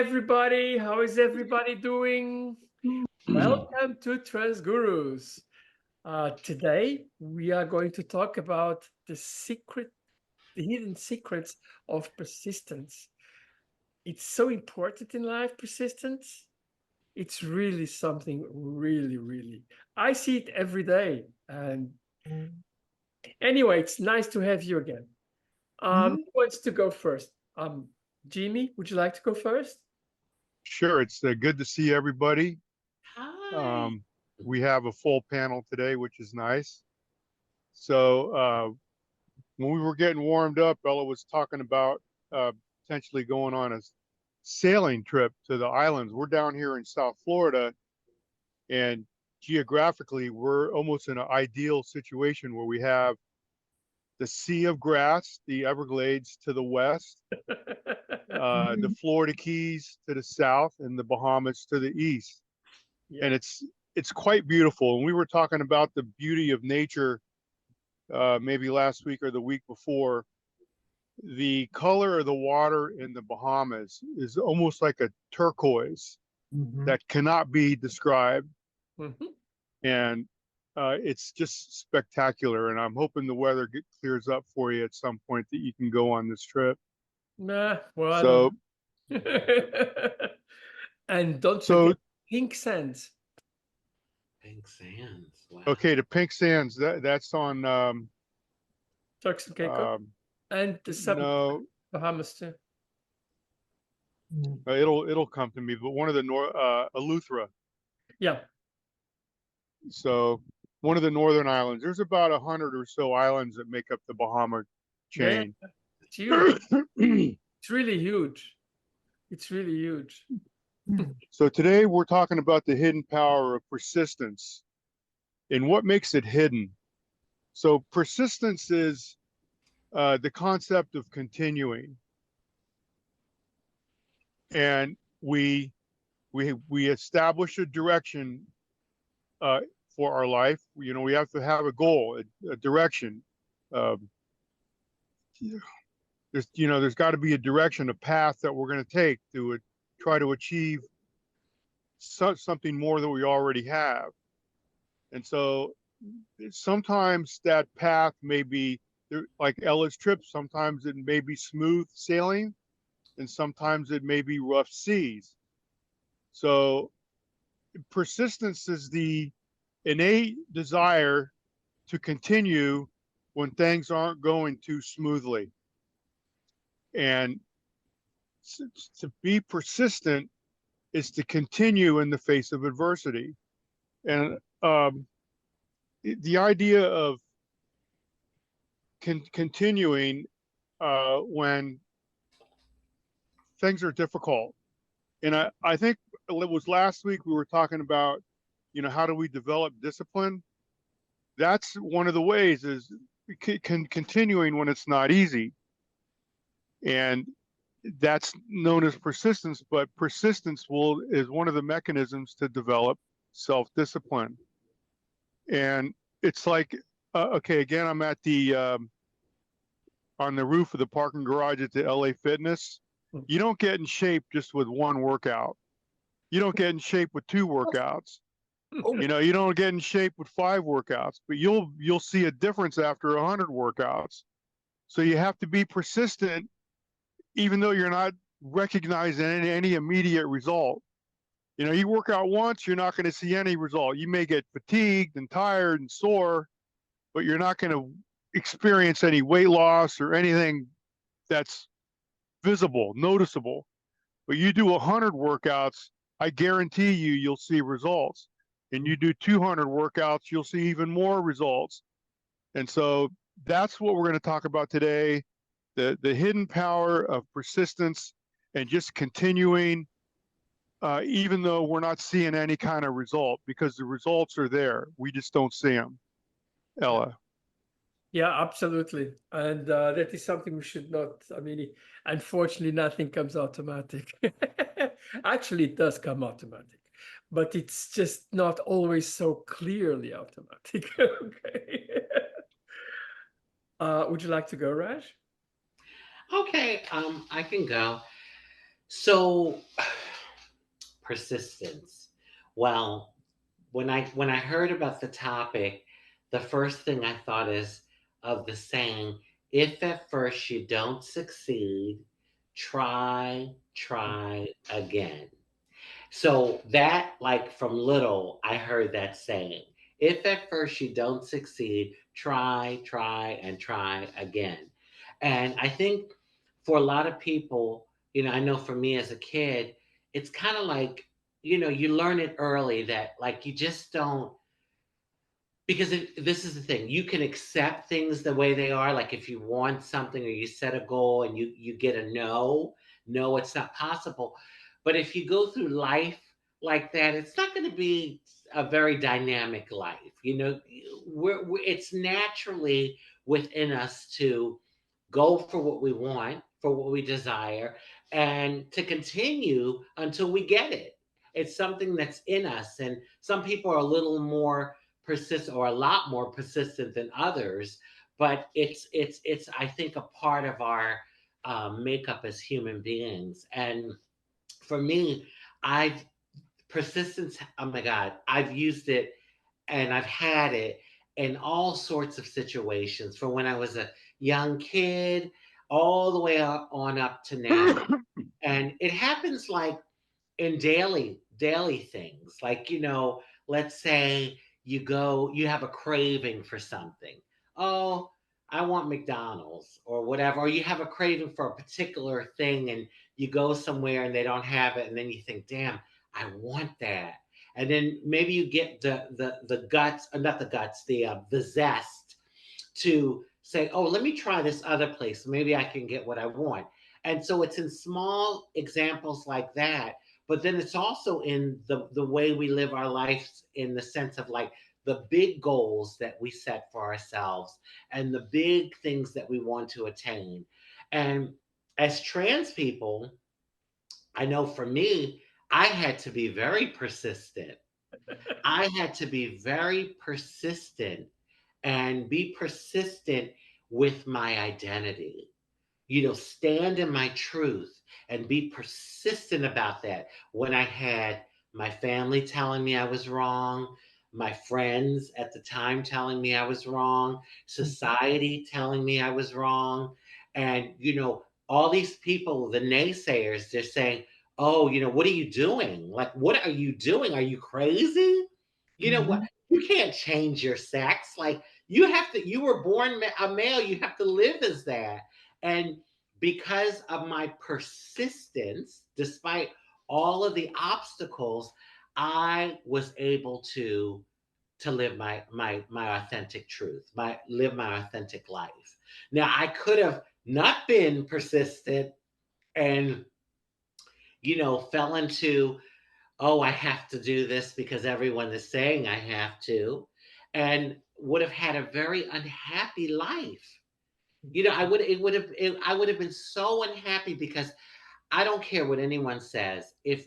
everybody. How is everybody doing? Welcome to Transgurus. Today we are going to talk about the hidden secrets of persistence. It's so important in life, persistence. It's really something really. I see it every day. And anyway, it's nice to have you again. Who wants to go first? Jimmy, would you like to go first? Sure, it's good to see everybody. Hi. We have a full panel today, which is nice. So when we were getting warmed up, Ella was talking about potentially going on a sailing trip to the islands. We're down here in South Florida, and geographically, we're almost in an ideal situation where we have the Sea of Grass, the Everglades to the west, the Florida Keys to the south, and the Bahamas to the east. Yeah. And it's quite beautiful. And we were talking about the beauty of nature maybe last week or the week before. The color of the water in the Bahamas is almost like a turquoise that cannot be described. And it's just spectacular. And I'm hoping the weather clears up for you at some point that you can go on this trip. Nah, well, So, I don't. And don't so forget pink sands. Pink sands. Wow. okay, the pink sands, that's on Turks and Caicos. And the southern no, Bahamas too. it'll come to me, but one of the Eleuthera. Yeah. So one of the northern islands. There's about 100 or so islands that make up the Bahama chain. Yeah, it's huge. It's really huge. It's really huge. So today we're talking about the hidden power of persistence and what makes it hidden. So persistence is the concept of continuing, and we establish a direction for our life. You know, we have to have a goal, a direction. There's got to be a direction, a path that we're going to take to try to achieve something more than we already have. And so sometimes that path may be like Ella's trip. Sometimes it may be smooth sailing, and sometimes it may be rough seas. So persistence is the innate desire to continue when things aren't going too smoothly. And to be persistent is to continue in the face of adversity. And the idea of continuing when things are difficult. And I think it was last week we were talking about, how do we develop discipline? That's one of the ways is continuing when it's not easy. And that's known as persistence, but persistence is one of the mechanisms to develop self-discipline. And it's like, okay, again, I'm at the on the roof of the parking garage at the LA Fitness. You don't get in shape just with one workout. You don't get in shape with 2 workouts. You don't get in shape with 5 workouts, but you'll see a difference after 100 workouts. So you have to be persistent, even though you're not recognizing any immediate result. You work out once, you're not going to see any result. You may get fatigued and tired and sore, but you're not going to experience any weight loss or anything that's visible, noticeable. But you do 100 workouts, I guarantee you'll see results. And you do 200 workouts, you'll see even more results. And so that's what we're going to talk about today, the hidden power of persistence and just continuing, even though we're not seeing any kind of result, because the results are there. We just don't see them. Ella. Yeah, absolutely. And that is something we should not, unfortunately, nothing comes automatic. Actually, it does come automatic, but it's just not always so clearly automatic. Okay. Would you like to go, Raj? Okay, I can go. So persistence. Well, when I heard about the topic, the first thing I thought is of the saying, if at first you don't succeed, try again. So that, like from little, I heard that saying. If at first you don't succeed, and try again. And I think for a lot of people, I know for me as a kid, it's kind of like, you learn it early that like you just don't, because this is the thing, you can accept things the way they are. Like if you want something or you set a goal and you get a no, it's not possible. But if you go through life like that, it's not going to be a very dynamic life. It's naturally within us to go for what we want, for what we desire, and to continue until we get it. It's something that's in us, and some people are a little more persistent or a lot more persistent than others, but it's I think a part of our makeup as human beings. And for me, I've persistence, oh my god, I've used it and I've had it in all sorts of situations, from when I was a young kid all the way on up to now. And it happens like in daily things, like, let's say you have a craving for something. Oh, I want McDonald's or whatever, or you have a craving for a particular thing, and you go somewhere and they don't have it, and then you think, damn, I want that. And then maybe you get the guts, not the guts, the zest to say, oh, let me try this other place. Maybe I can get what I want. And so it's in small examples like that. But then it's also in the way we live our lives, in the sense of like the big goals that we set for ourselves and the big things that we want to attain. And as trans people, I know for me, I had to be very persistent. I had to be very persistent and be persistent with my identity. Stand in my truth and be persistent about that. When I had my family telling me I was wrong, my friends at the time telling me I was wrong, society telling me I was wrong, and all these people, the naysayers, they're saying, "Oh, what are you doing? Like, what are you doing? Are you crazy? What? Mhm. You can't change your sex. Like, you have to. You were born a male. You have to live as that." And because of my persistence, despite all of the obstacles, I was able to live my authentic truth, live my authentic life. Now I could have not been persistent and fell into, oh, I have to do this because everyone is saying I have to, and would have had a very unhappy life. I would have been so unhappy, because I don't care what anyone says. If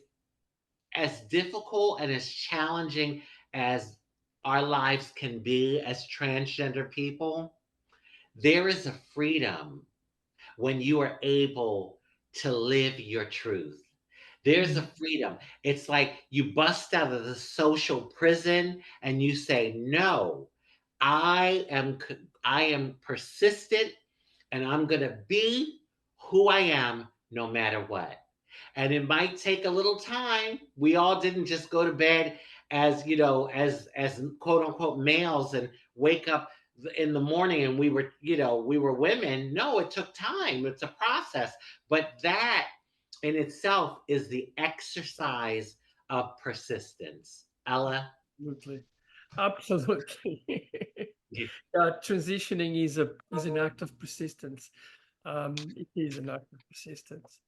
as difficult and as challenging as our lives can be as transgender people, there is a freedom when you are able to live your truth. There's a Mhm. freedom. It's like you bust out of the social prison and you say, "No, I am I am persistent, and I'm going to be who I am no matter what." And it might take a little time. We all didn't just go to bed as, as quote unquote males and wake up in the morning and we were women. No, it took time. It's a process. But that in itself is the exercise of persistence. Ella? Absolutely. Absolutely. Yeah. Transitioning is an act of persistence. It is an act of persistence.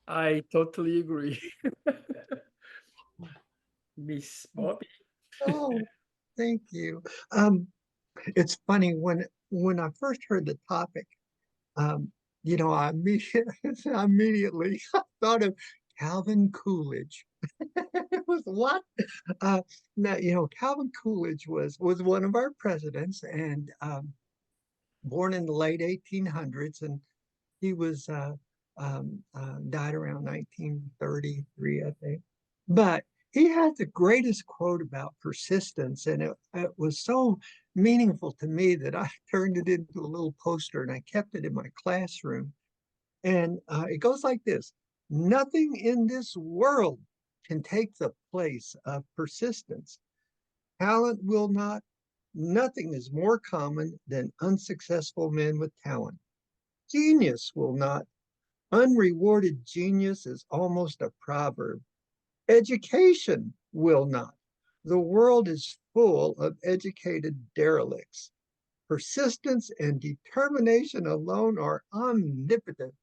I totally agree. Miss Bobby. Oh, thank you. Um, it's funny when I first heard the topic, I immediately, I immediately thought of Calvin Coolidge. It was what? Now, Calvin Coolidge was one of our presidents, and born in the late 1800s, and he was died around 1933, I think. But he had the greatest quote about persistence, and it was so meaningful to me that I turned it into a little poster and I kept it in my classroom. And it goes like this: nothing in this world can take the place of persistence. Talent will not. Nothing is more common than unsuccessful men with talent. Genius will not. Unrewarded genius is almost a proverb. Education will not. The world is full of educated derelicts. Persistence and determination alone are omnipotent.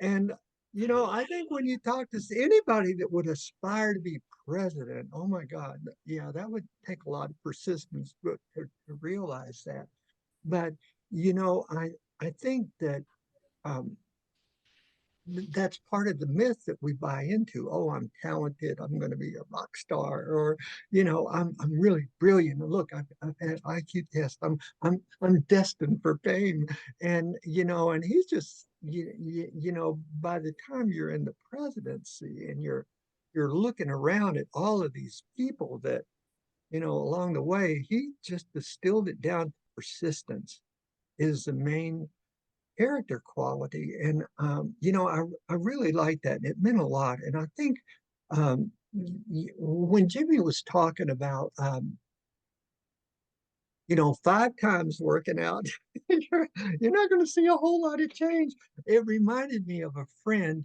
And, I think when you talk to anybody that would aspire to be president, oh my God, yeah, that would take a lot of persistence to realize that. But, I think that um, that's part of the myth that we buy into. Oh, I'm talented. I'm going to be a rock star, or I'm really brilliant. And look, I've had IQ tests. I'm destined for fame, and he's just by the time you're in the presidency and you're looking around at all of these people that along the way, he just distilled it down to persistence is the main character quality. And, I really like that. And it meant a lot. And I think when Jimmy was talking about, 5 times working out, you're not going to see a whole lot of change. It reminded me of a friend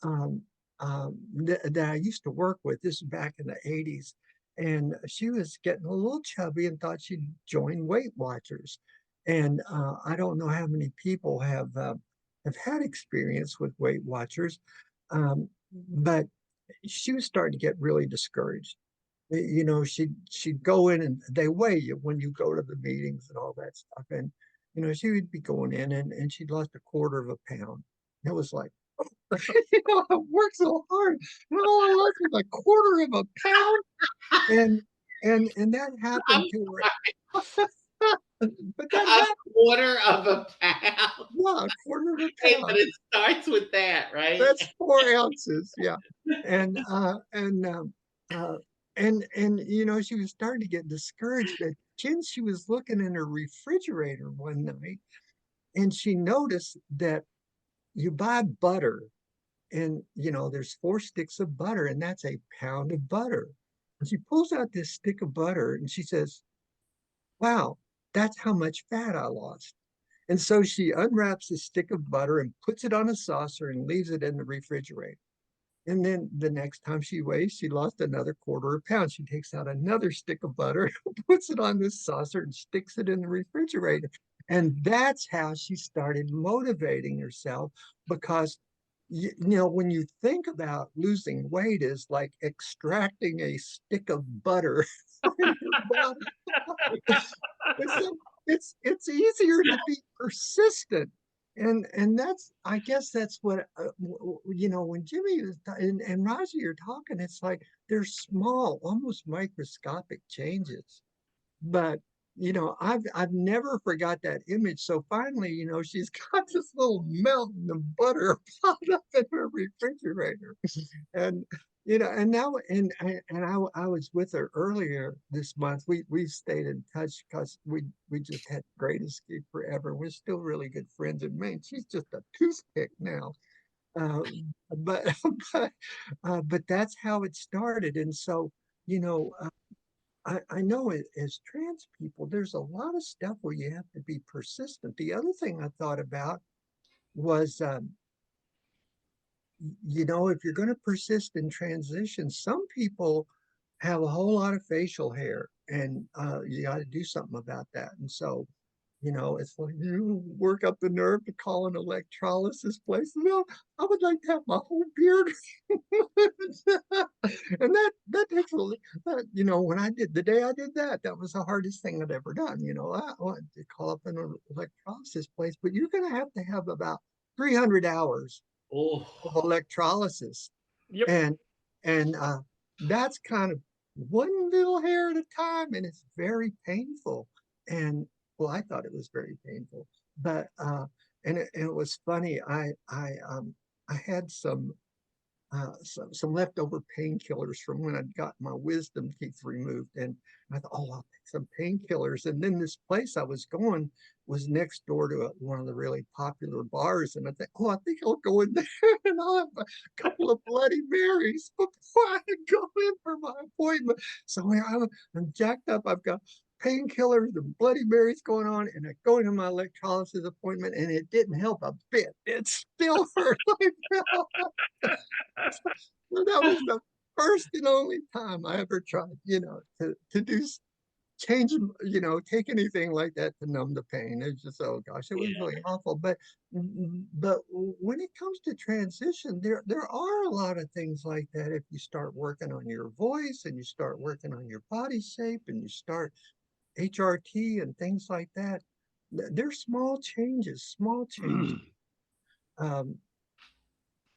that I used to work with. This is back in the 80s. And she was getting a little chubby and thought she'd join Weight Watchers. And I don't know how many people have had experience with Weight Watchers, but she was starting to get really discouraged. She'd go in and they weigh you when you go to the meetings and all that stuff. And she would be going in and she'd lost a quarter of a pound. It was like, I worked so hard, and all I lost was a quarter of a pound. And and that happened I'm to her. But that a happened, quarter of a pound. yeah, a quarter of a Hey, but pound. it starts with that, right? That's 4 ounces, yeah. And uh she was starting to get discouraged. But then she was looking in her refrigerator one night and she noticed that you buy butter and there's 4 sticks of butter and that's a pound of butter. And she pulls out this stick of butter and she says, wow, that's how much fat I lost. And so she unwraps a stick of butter and puts it on a saucer and leaves it in the refrigerator. And then the next time she weighs, she lost another quarter of a pound. She takes out another stick of butter, puts it on this saucer, and sticks it in the refrigerator. And that's how she started motivating herself because, when you think about losing weight is like extracting a stick of butter from your body. So it's easier to be persistent, and that's, I guess that's what when Jimmy was and Raji, you're talking, it's like they're small, almost microscopic changes, but I've never forgot that image. So finally, she's got this little mountain of butter piled up in her refrigerator, and and now I was with her earlier this month. We've stayed in touch because we just had the greatest gig forever. We're still really good friends, and man, she's just a toothpick now. Uh, but but that's how it started, and so you know. I know as trans people, there's a lot of stuff where you have to be persistent. The other thing I thought about was, if you're going to persist in transition, some people have a whole lot of facial hair, and you got to do something about that. And so, it's like you work up the nerve to call an electrolysis place. No, I would like to have my whole beard. And that takes when I did the day I did that, that was the hardest thing I'd ever done. I wanted to call up an electrolysis place, but you're going to have about 300 hours Oh, of electrolysis. Yep. And that's kind of one little hair at a time, and it's very painful. And well, I thought it was very painful, but and it was funny. I had some leftover painkillers from when I'd got my wisdom teeth removed, and I thought, oh, I'll take some painkillers. And then this place I was going was next door to one of the really popular bars, and I think, oh, I think I'll go in there and I'll have a couple of Bloody Marys before I go in for my appointment. So I'm jacked up. I've got painkillers and Bloody Marys going on, and I go into my electrolysis appointment, and it didn't help a bit. It still hurt like hell. Well, that was the first and only time I ever tried, to do change, take anything like that to numb the pain. It's just, oh gosh, it was Yeah. really awful. But when it comes to transition, there are a lot of things like that. If you start working on your voice and you start working on your body shape and you start HRT and things like that, they're small changes, small changes. Um,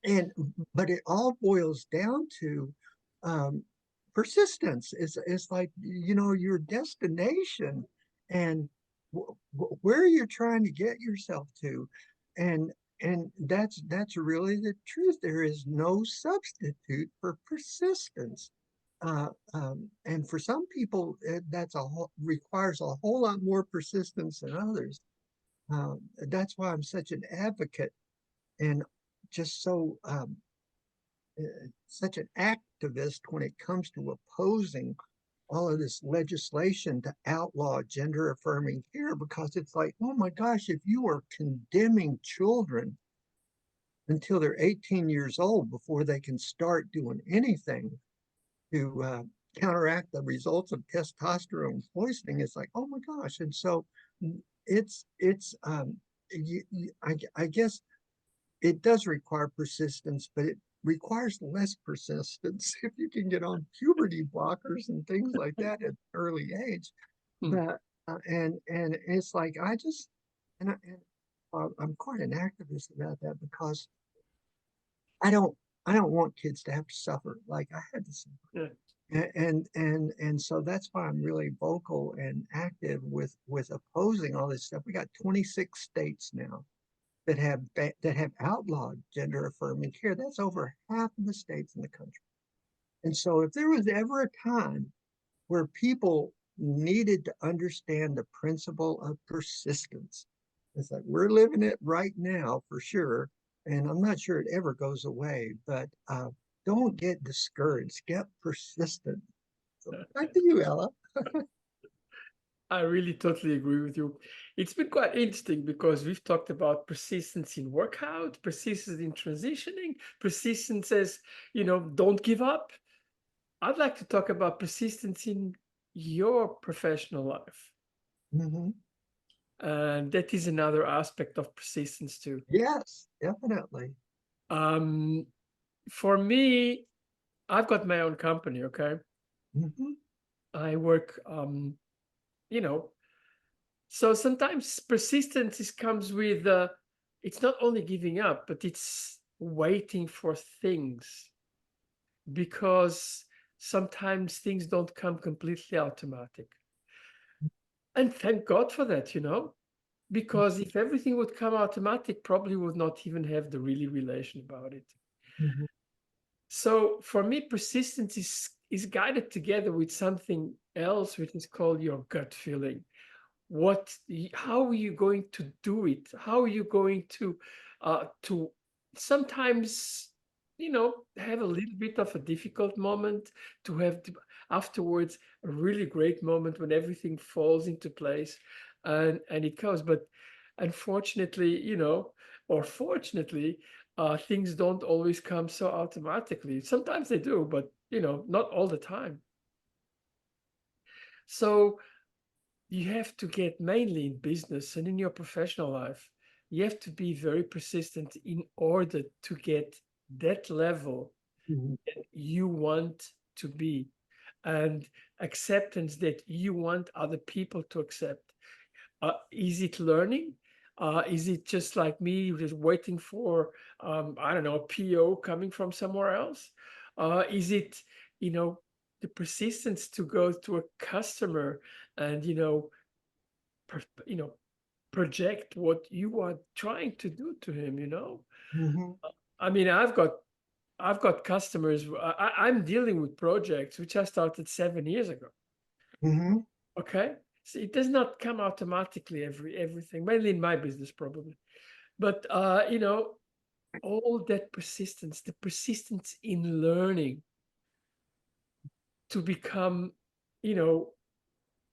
and but it all boils down to um, persistence. It's like your destination and where you're trying to get yourself to, and that's really the truth. There is no substitute for persistence. And for some people, requires a whole lot more persistence than others. That's why I'm such an advocate and just such an activist when it comes to opposing all of this legislation to outlaw gender affirming care, because it's like, oh my gosh, if you are condemning children until they're 18 years old before they can start doing anything to counteract the results of testosterone poisoning, it's like, oh my gosh. And so it's I guess it does require persistence, but it requires less persistence if you can get on puberty blockers and things like that at an early age. Hmm. But and it's like I'm quite an activist about that, because I don't I don't want kids to have to suffer like I had to suffer. Yeah. And so that's why I'm really vocal and active with opposing all this stuff. We got 26 states now that have outlawed gender affirming care. That's over half of the states in the country. And so if there was ever a time where people needed to understand the principle of persistence, it's like we're living it right now for sure. And I'm not sure it ever goes away, but don't get discouraged, get persistent. So back to you, Ella. I really totally agree with you. It's been quite interesting because we've talked about persistence in workout, persistence in transitioning, persistence as, don't give up. I'd like to talk about persistence in your professional life. Mm-hmm. And that is another aspect of persistence too. Yes, definitely. Um, for me, I've got my own company, okay? Mm-hmm. I work, you know, so sometimes persistence comes with, it's not only giving up, but it's waiting for things, because sometimes things don't come completely automatic. And thank God for that, because if everything would come automatic, probably would not even have the really relation about it. Mm-hmm. So for me, persistence is guided together with something else, which is called your gut feeling. How are you going to do it? How are you going to sometimes, have a little bit of a difficult moment, to have afterwards a really great moment when everything falls into place and it goes. But unfortunately, or fortunately, things don't always come so automatically. Sometimes they do, but not all the time. So you have to get, mainly in business and in your professional life, you have to be very persistent in order to get that level Mm-hmm. that you want to be, and acceptance that you want other people to accept. Is it learning? Is it just like me, just waiting for, I don't know, a PO coming from somewhere else? Is it, you know, the persistence to go to a customer and, per, you know, project what you are trying to do to him, you know? Mm-hmm. I mean, I've got customers. I'm dealing with projects which I started 7 years ago. Mm-hmm. Okay, so it does not come automatically everything. Mainly in my business, probably, but you know, all that persistence, the persistence in learning to become, you know,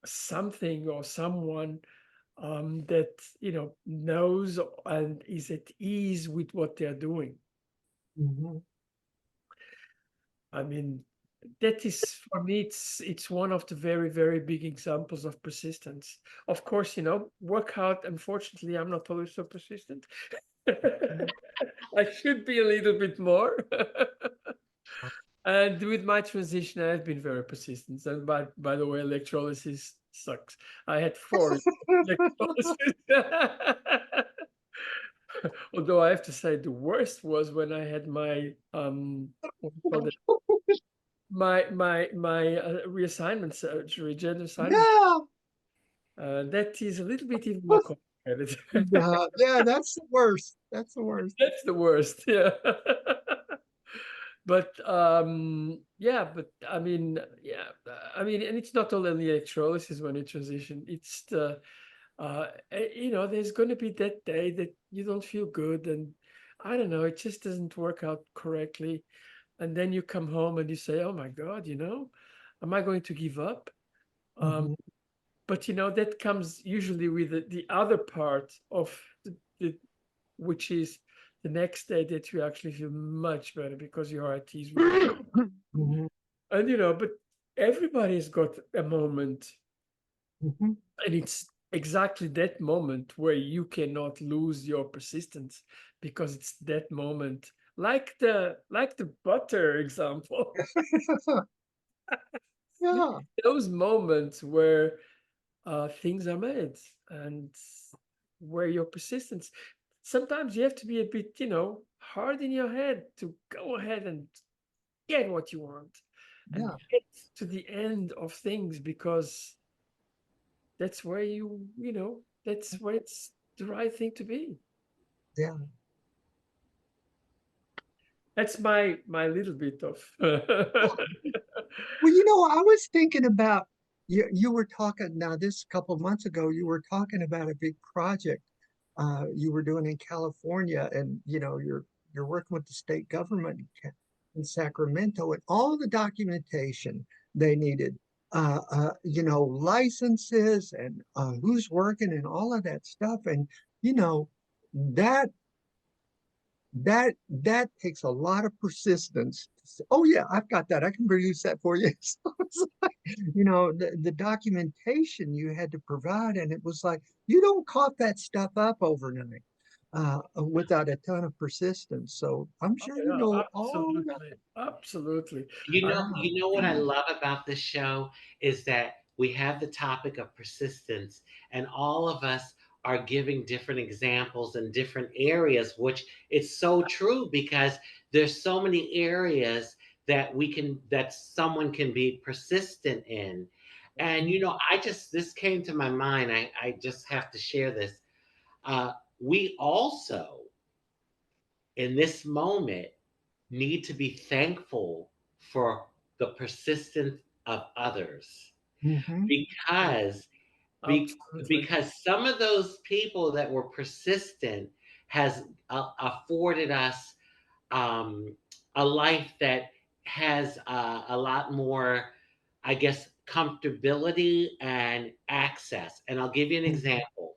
something or someone that you know knows and is at ease with what they're doing. Mm-hmm. I mean, that is for me, it's one of the very big examples of persistence. Of course, you know, work hard. Unfortunately, I'm not always so persistent. I should be a little bit more. And with my transition, I've been very persistent. And by the way, electrolysis sucks. I had four electrolysis. Although I have to say, the worst was when I had my what do you call it? My reassignment surgery, gender assignment. Yeah. That is a little bit even more complicated. Yeah. Yeah. That's the worst. That's the worst. That's the worst. Yeah. But yeah, but I mean, yeah, I mean, and it's not only electrolysis when you transition. It's the you know, there's going to be that day that you don't feel good, and I don't know, it just doesn't work out correctly, and then you come home and you say, "Oh my God, you know, am I going to give up?" Um, Mm-hmm. but you know, that comes usually with the other part of the which is the next day that you actually feel much better because your heart is with it. Mm-hmm. And you know, but everybody's got a moment, Mm-hmm. and it's exactly that moment where you cannot lose your persistence because it's that moment, like the butter example. Yeah. Those moments where things are made and where your persistence, sometimes you have to be a bit, you know, hard in your head to go ahead and get what you want and Yeah. get to the end of things because that's where you know, that's where it's the right thing to be. Yeah. That's my little bit of Well, I was thinking about you were talking now this couple of months ago, you were talking about a big project you were doing in California, and you're working with the state government in Sacramento, and all the documentation they needed, licenses and who's working and all of that stuff. And you know, that that takes a lot of persistence to say, oh yeah, I've got that, I can produce that for you. So it's like, the documentation you had to provide, and it was like you don't cough that stuff up overnight without a ton of persistence. So I'm Oh, sure yeah, all about absolutely, absolutely. that. You know what I love about this show is that we have the topic of persistence, and all of us are giving different examples in different areas, which it's so true because there's so many areas that someone can be persistent in. And this came to my mind. I just have to share this. We also, in this moment, need to be thankful for the persistence of others Mhm. because be, Absolutely. because some of those people that were persistent has afforded us um, a life that has a lot more, I guess, comfortability and access. And I'll give you an Mhm. example.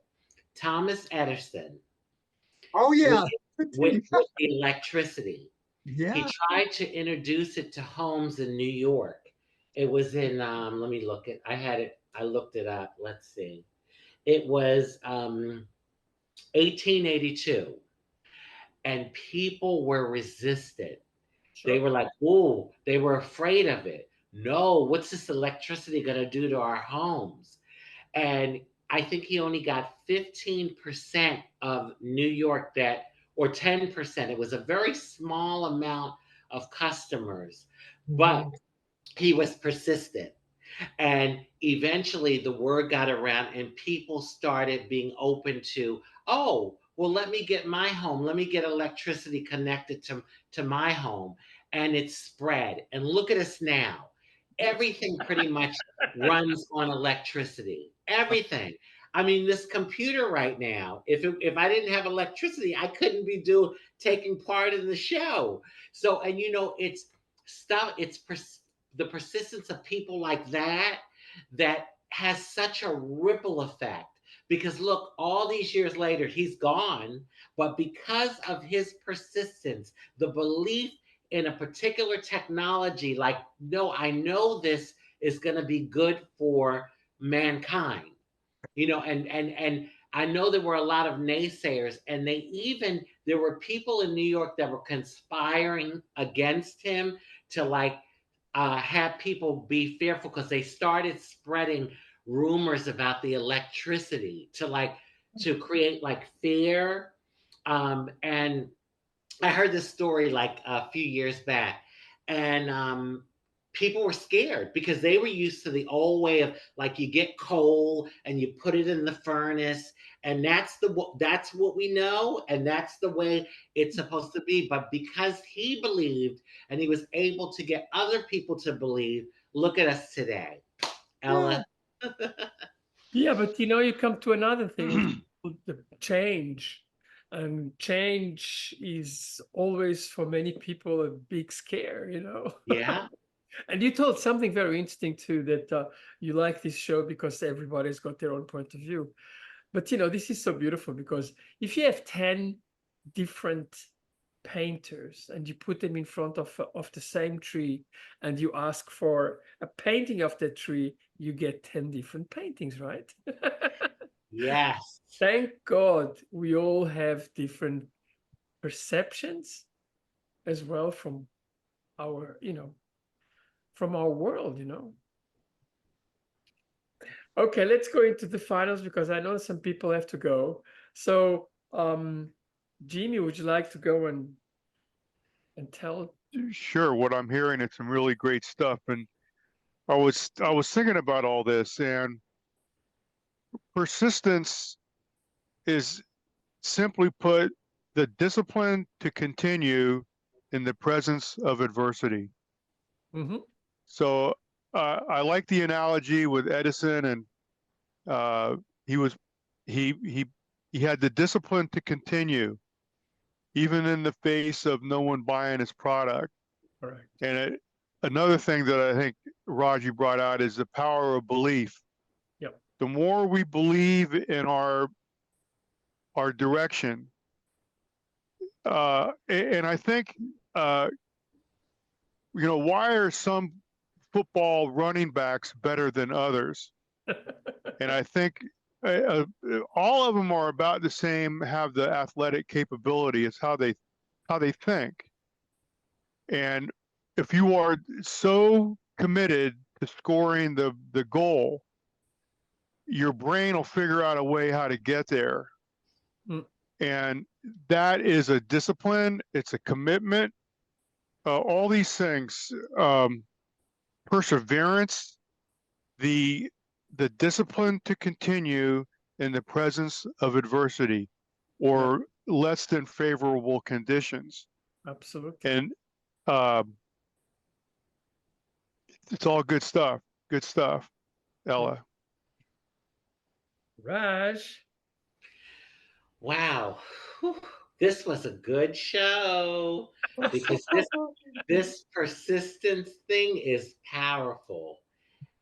Thomas Edison, Oh with, yeah. with the electricity, he Yeah. tried to introduce it to homes in New York. It was in let me look it. I had it. I looked it up. Let's see. It was 1882, and people were resistant. They Sure. were like, "Ooh," they were afraid of it. No, what's this electricity going to do to our homes? And I think he only got 15% of New York or 10%. It was a very small amount of customers, but Mhm. he was persistent. And eventually the word got around and people started being open to, oh, well, let me get my home. Let me get electricity connected to my home. And it spread. And look at us now. Everything pretty much runs on electricity. Everything. I mean, this computer right now, if I didn't have electricity, I couldn't be taking part in the show. So, and it's stuff, the persistence of people like that that has such a ripple effect. Because look, all these years later, he's gone, but because of his persistence, the belief in a particular technology, like, no, I know this is going to be good for mankind, and I know there were a lot of naysayers, and there were people in New York that were conspiring against him to, like, have people be fearful, because they started spreading rumors about the electricity to create like fear. And I heard this story like a few years back, and people were scared because they were used to the old way of, like, you get coal and you put it in the furnace, and that's what we know, and that's the way it's supposed to be. But because he believed, and he was able to get other people to believe, look at us today, Ella. Yeah, but you come to another thing, it's called the change. And change is always for many people a big scare. Yeah. And you told something very interesting too, that you like this show because everybody's got their own point of view. But this is so beautiful, because if you have 10 different painters and you put them in front of the same tree, and you ask for a painting of that tree, you get 10 different paintings, right? Yes. Thank God we all have different perceptions as well from our, from our world. Okay, let's go into the finals, because I know some people have to go. So, Jimmy, would you like to go and tell? Sure. What I'm hearing is some really great stuff, and I was thinking about all this, and persistence is, simply put, the discipline to continue in the presence of adversity. Mm-hmm. So I like the analogy with Edison, and he was he had the discipline to continue even in the face of no one buying his product. Correct. And another thing that I think Raji brought out is the power of belief. Yep. The more we believe in our direction, and I think why are some football running backs better than others? And I think all of them are about the same, have the athletic capability. It's how they think. And if you are so committed to scoring the goal, your brain will figure out a way how to get there. Mm. And that is a discipline. It's a commitment. All these things, perseverance, the discipline to continue in the presence of adversity or less than favorable conditions. Absolutely. And it's all good stuff. Good stuff, Ella. Raj. Wow. Whew. This was a good show, because this persistence thing is powerful.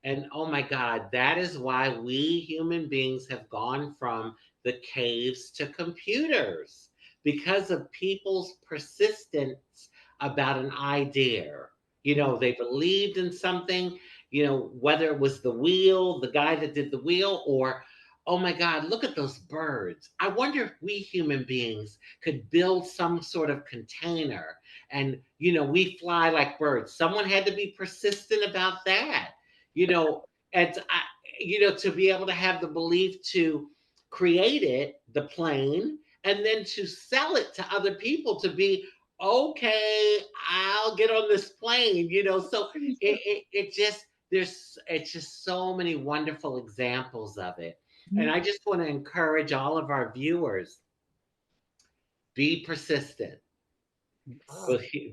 And oh my God, that is why we human beings have gone from the caves to computers, because of people's persistence about an idea. They believed in something, whether it was the wheel, the guy that did the wheel, or, oh my God, look at those birds. I wonder if we human beings could build some sort of container, and, we fly like birds. Someone had to be persistent about that, and to be able to have the belief to create it, the plane, and then to sell it to other people, to be, okay, I'll get on this plane. So it just, it's just so many wonderful examples of it. And I just want to encourage all of our viewers, be persistent.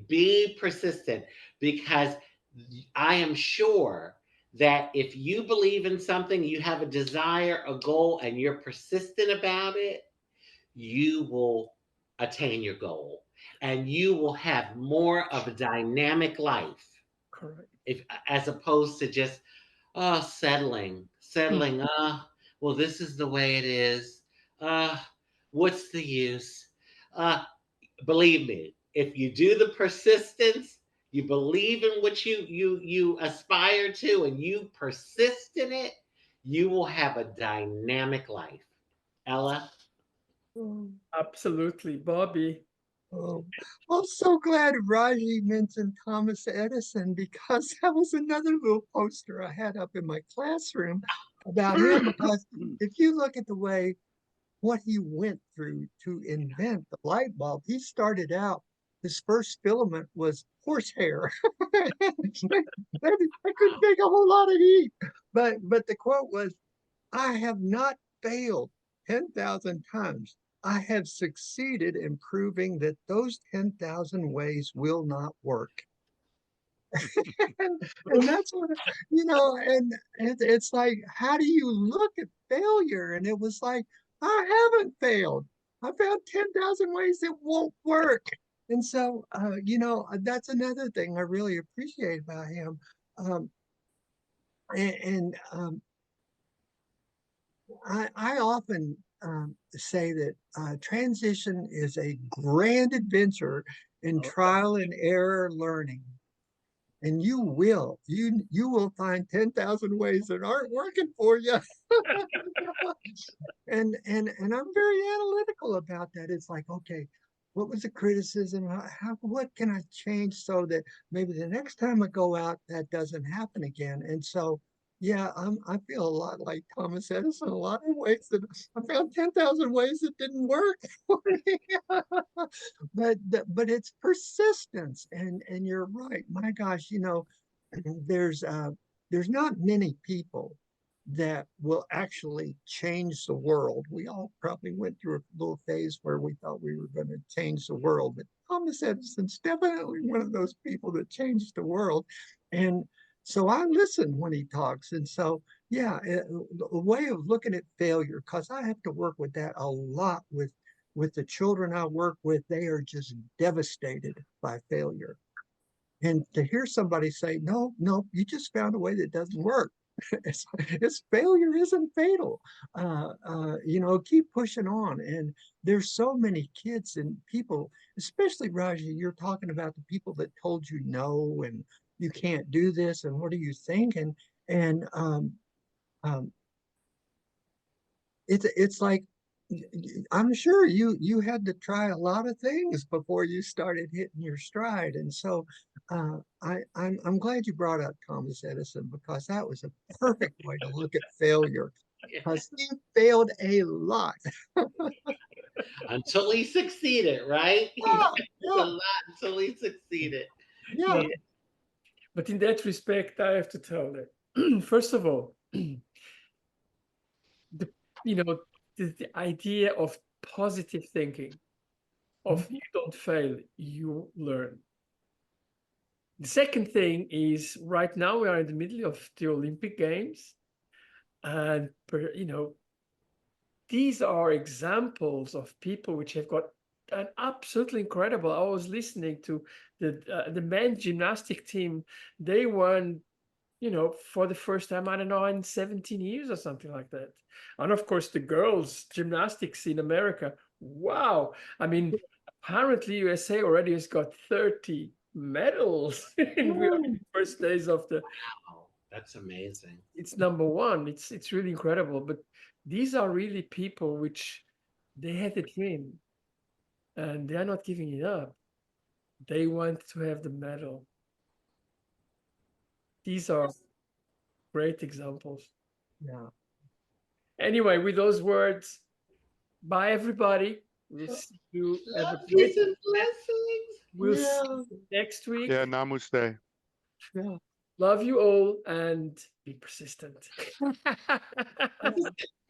Be persistent, because I am sure that if you believe in something, you have a desire, a goal, and you're persistent about it, you will attain your goal, and you will have more of a dynamic life. Correct. If, as opposed to just settling. Well, this is the way it is. What's the use? Uh, Believe me, if you do the persistence, you believe in what you aspire to, and you persist in it, you will have a dynamic life. Ella? Absolutely, Bobby. Oh, I'm so glad Raji mentioned Thomas Edison, because that was another little poster I had up in my classroom about him. Because if you look at the way what he went through to invent the light bulb, he started out, his first filament was horsehair. I couldn't take a whole lot of heat. But the quote was, "I have not failed 10,000 times. I have succeeded in proving that those 10,000 ways will not work." and that's what, and it's like, how do you look at failure? And it was like, I haven't failed. I found 10,000 ways it won't work. And so, that's another thing I really appreciate about him. Um, and I often say that transition is a grand adventure in trial and error learning. And you will find 10,000 ways that aren't working for you. and I'm very analytical about that. It's like, okay, what was the criticism? What can I change so that maybe the next time I go out, that doesn't happen again? And so, yeah, I feel a lot like Thomas Edison. A lot of ways that I found 10,000 ways that didn't work for me. but it's persistence, and you're right. My gosh, there's not many people that will actually change the world. We all probably went through a little phase where we thought we were going to change the world, but Thomas Edison's definitely one of those people that changed the world. And so I listen when he talks. And so, yeah, a way of looking at failure, because I have to work with that a lot with the children I work with. They are just devastated by failure. And to hear somebody say, no, no, you just found a way that doesn't work. It's failure isn't fatal. Keep pushing on. And there's so many kids and people, especially Raji, you're talking about the people that told you no, and you can't do this, and what do you think? And um, it's like, I'm sure you had to try a lot of things before you started hitting your stride. And so I'm glad you brought up Thomas Edison, because that was a perfect way to look at failure, because he failed a lot. Until he succeeded, right? He Yeah, failed a lot until he succeeded. yeah. But in that respect, I have to tell that, first of all, the the idea of positive thinking, of you don't fail, you learn. The second thing is, right now we are in the middle of the Olympic Games, and these are examples of people which have got an absolutely incredible. I was listening to the men's gymnastic team. They won, for the first time, I don't know, in 17 years or something like that. And of course, the girls' gymnastics in America. Wow. I mean, apparently USA already has got 30 medals in the first days of the. Wow, that's amazing. It's number one. It's really incredible. But these are really people which they had a dream and they are not giving it up. They want to have the medal. These are great examples. Yeah. Anyway, with those words, bye everybody. We'll see you. Have a Love, great peace, and blessings. We'll see you next week. Yeah, namaste. Yeah. Love you all and be persistent.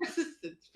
Persistence.